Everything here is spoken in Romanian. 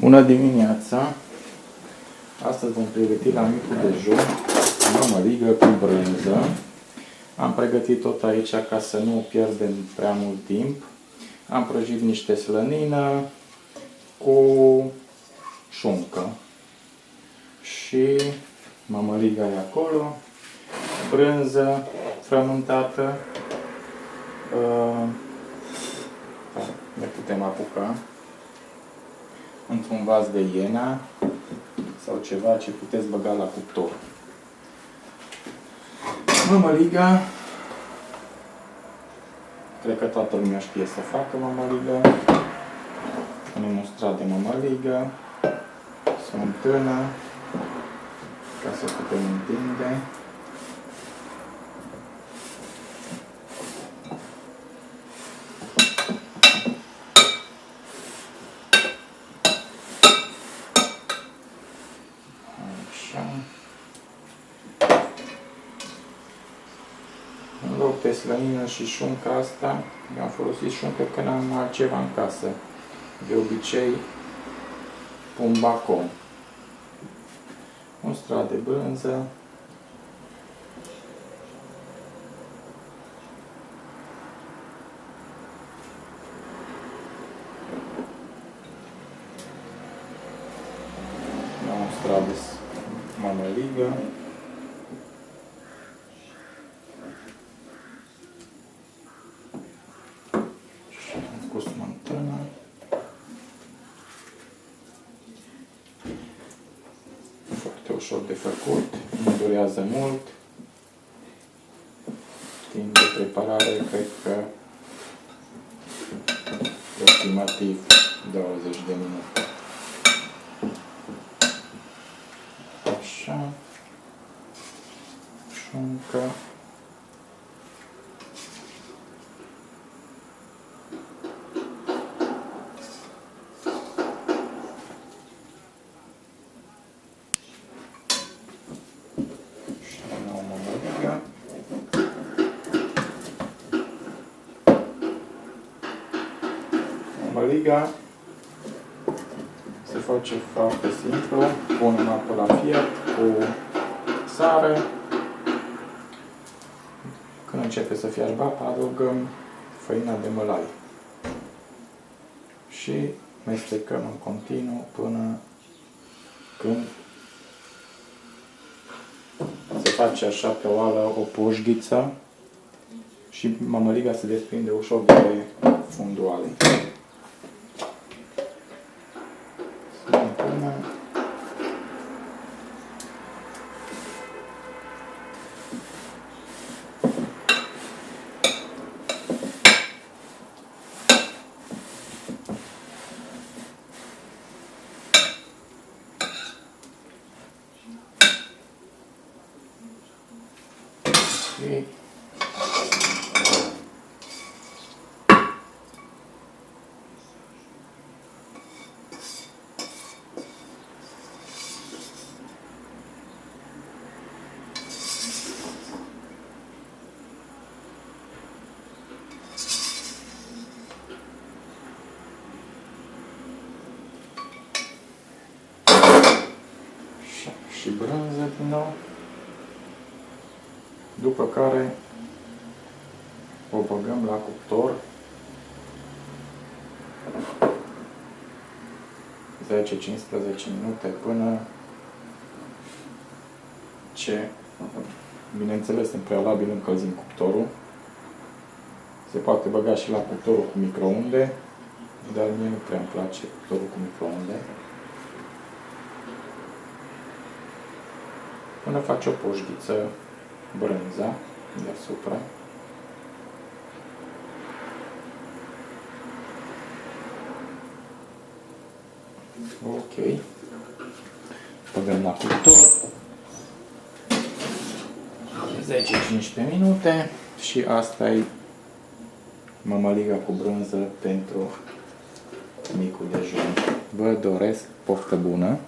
Bună dimineața! Astăzi vom pregăti la micul dejun mămăligă cu brânză. Am pregătit tot aici ca să nu pierdem prea mult timp. Am prăjit niște slănină cu șuncă și mămăliga e acolo, brânză frământată. Ne putem apuca într-un vas de iena sau ceva ce puteți băga la cuptor. Mămăliga, cred că toată lumea știe să facă mămăligă. Punem un strat de mămăligă, smântână, ca să putem întinde. În loc de slănină și șunca asta, eu am folosit șuncă că n-am altceva în casă. De obicei pun bacon. Un strat de brânză. Un strat de mămăligă. Cu smântână. Foarte ușor de făcut, nu durează mult. Timp de preparare, cred că aproximativ 20 de minute. Așa. Șuncă. Mămăliga se face foarte simplu. Punem apă la fiert cu sare. Când începe să fiarbă apa, adăugăm făina de mălai și mestecăm în continuu până când se face așa pe oală o pușghiță și mămăliga se desprinde ușor de fundoale. Și brânză din nou, după care o băgăm la cuptor 10-15 minute până ce, bineînțeles, în prealabil încălzim cuptorul. Se poate băga și la cuptorul cu microunde, dar mie nu prea îmi place cuptorul cu microunde. Până face o pușghiță brânza deasupra. Ok. Băgăm la cuptor 10-15 minute și asta e mămăliga cu brânză pentru micul dejun. Vă doresc poftă bună!